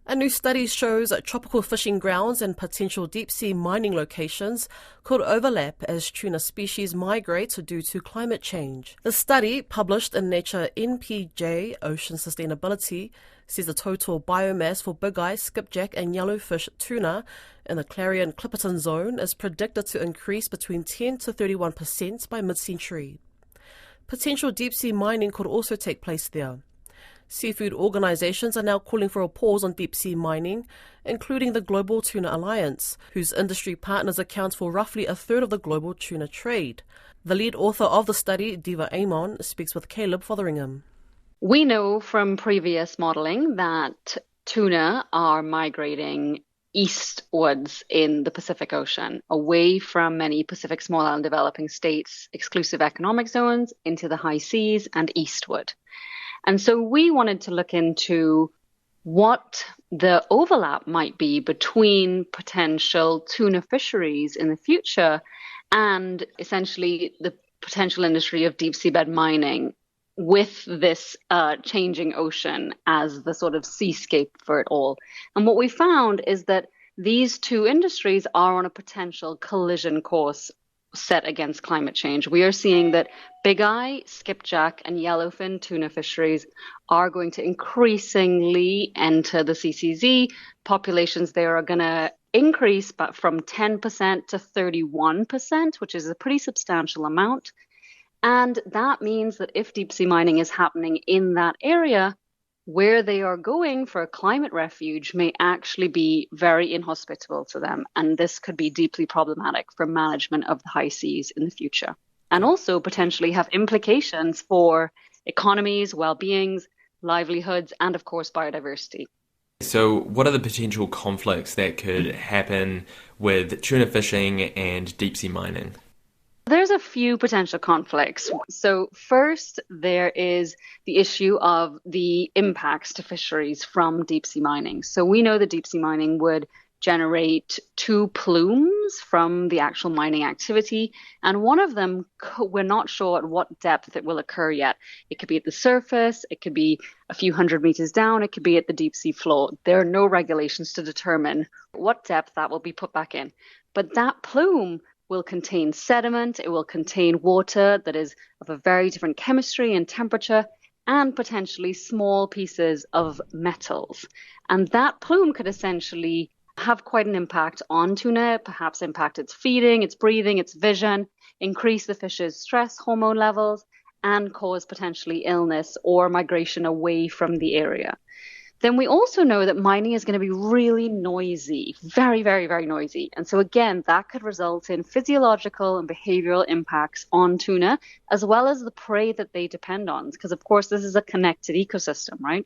A new study shows that tropical fishing grounds and potential deep-sea mining locations could overlap as tuna species migrate due to climate change. The study, published in Nature NPJ Ocean Sustainability, says the total biomass for big-eye, skipjack and yellowfish tuna in the Clarion-Clipperton zone is predicted to increase between 10 to 31% by mid-century. Potential deep-sea mining could also take place there. Seafood organisations are now calling for a pause on deep-sea mining, including the Global Tuna Alliance, whose industry partners account for roughly a third of the global tuna trade. The lead author of the study, Diva Amon, speaks with Caleb Fotheringham. We know from previous modelling that tuna are migrating eastwards in the Pacific Ocean, away from many Pacific small island developing states' exclusive economic zones into the high seas and eastward. And so we wanted to look into what the overlap might be between potential tuna fisheries in the future and essentially the potential industry of deep seabed mining with this changing ocean as the sort of seascape for it all. And what we found is that these two industries are on a potential collision course set against climate change. We are seeing that big eye, skipjack, and yellowfin tuna fisheries are going to increasingly enter the CCZ. Populations there are going to increase but from 10% to 31%, which is a pretty substantial amount. And that means that if deep sea mining is happening in that area, where they are going for a climate refuge may actually be very inhospitable to them. And this could be deeply problematic for management of the high seas in the future. And also potentially have implications for economies, well-beings, livelihoods, and of course, biodiversity. So what are the potential conflicts that could happen with tuna fishing and deep sea mining? There's a few potential conflicts. So first, there is the issue of the impacts to fisheries from deep sea mining. So we know that deep sea mining would generate two plumes from the actual mining activity. And one of them, we're not sure at what depth it will occur yet. It could be at the surface, it could be a few hundred meters down, it could be at the deep sea floor. There are no regulations to determine what depth that will be put back in. But that plume will contain sediment, it will contain water that is of a very different chemistry and temperature, and potentially small pieces of metals. And that plume could essentially have quite an impact on tuna, perhaps impact its feeding, its breathing, its vision, increase the fish's stress hormone levels, and cause potentially illness or migration away from the area. Then we also know that mining is going to be really noisy, very, very, very noisy. And so again, that could result in physiological and behavioral impacts on tuna, as well as the prey that they depend on, because of course this is a connected ecosystem, right?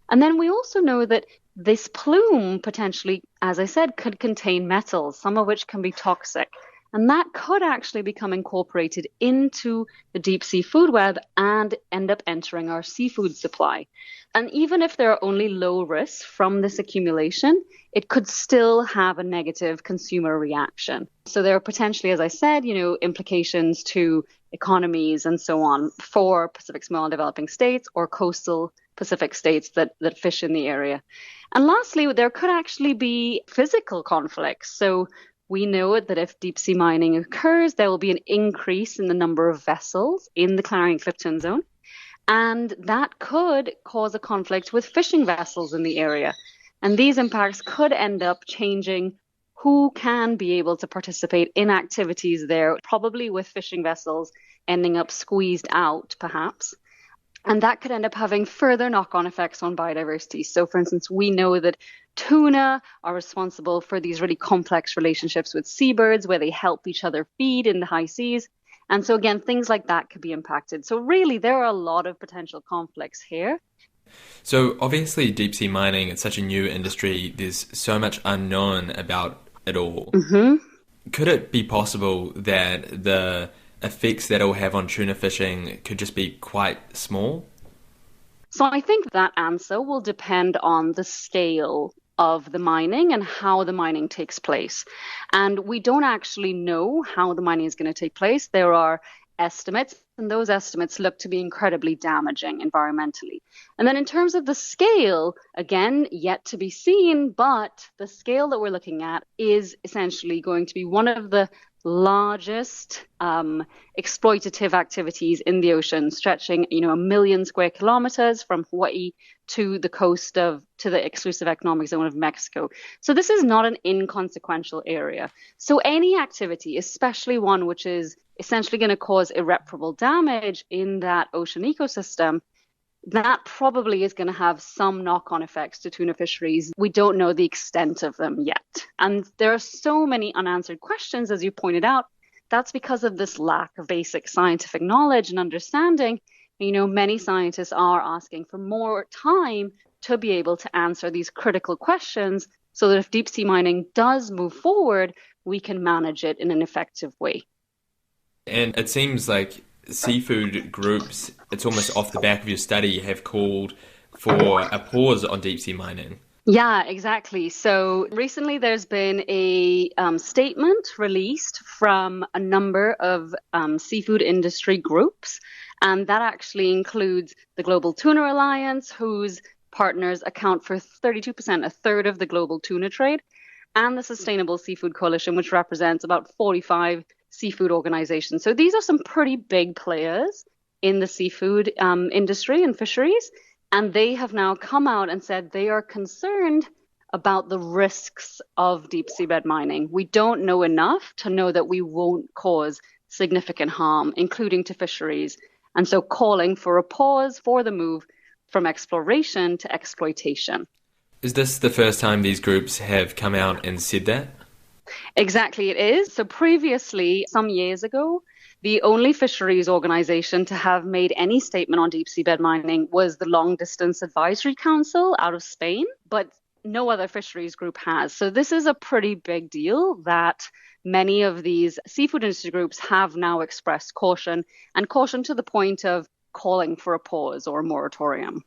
And then we also know that this plume potentially, as I said, could contain metals, some of which can be toxic. And that could actually become incorporated into the deep sea food web and end up entering our seafood supply. And even if there are only low risks from this accumulation, it could still have a negative consumer reaction. So there are potentially, as I said, implications to economies and so on for Pacific small and developing states or coastal Pacific states that fish in the area. And lastly, there could actually be physical conflicts. So we know that if deep sea mining occurs, there will be an increase in the number of vessels in the Clarion-Clipperton zone. And that could cause a conflict with fishing vessels in the area. And these impacts could end up changing who can be able to participate in activities there, probably with fishing vessels ending up squeezed out, perhaps. And that could end up having further knock-on effects on biodiversity. So, for instance, we know that tuna are responsible for these really complex relationships with seabirds where they help each other feed in the high seas. And so, again, things like that could be impacted. So, really, there are a lot of potential conflicts here. So, obviously, deep sea mining is such a new industry. There's so much unknown about it all. Mm-hmm. Could it be possible that the effects that it'll have on tuna fishing could just be quite small? So I think that answer will depend on the scale of the mining and how the mining takes place. And we don't actually know how the mining is going to take place. There are estimates And those estimates look to be incredibly damaging environmentally. And then in terms of the scale, again, yet to be seen, but the scale that we're looking at is essentially going to be one of the largest exploitative activities in the ocean, stretching, 1 million square kilometers from Hawaii to the to the exclusive economic zone of Mexico. So this is not an inconsequential area. So any activity, especially one which is essentially going to cause irreparable damage in that ocean ecosystem, that probably is going to have some knock-on effects to tuna fisheries. We don't know the extent of them yet. And there are so many unanswered questions, as you pointed out. That's because of this lack of basic scientific knowledge and understanding. Many scientists are asking for more time to be able to answer these critical questions so that if deep sea mining does move forward, we can manage it in an effective way. And it seems like seafood groups, it's almost off the back of your study, have called for a pause on deep sea mining. Yeah, exactly. So recently there's been a statement released from a number of seafood industry groups, and that actually includes the Global Tuna Alliance, whose partners account for 32%, a third of the global tuna trade, and the Sustainable Seafood Coalition, which represents about 45 seafood organizations. So these are some pretty big players in the seafood industry and fisheries. And they have now come out and said they are concerned about the risks of deep seabed mining. We don't know enough to know that we won't cause significant harm, including to fisheries. And so calling for a pause for the move from exploration to exploitation. Is this the first time these groups have come out and said that? Exactly, it is. So previously, some years ago, the only fisheries organization to have made any statement on deep seabed mining was the Long Distance Advisory Council out of Spain, but no other fisheries group has. So this is a pretty big deal that many of these seafood industry groups have now expressed caution, and caution to the point of calling for a pause or a moratorium.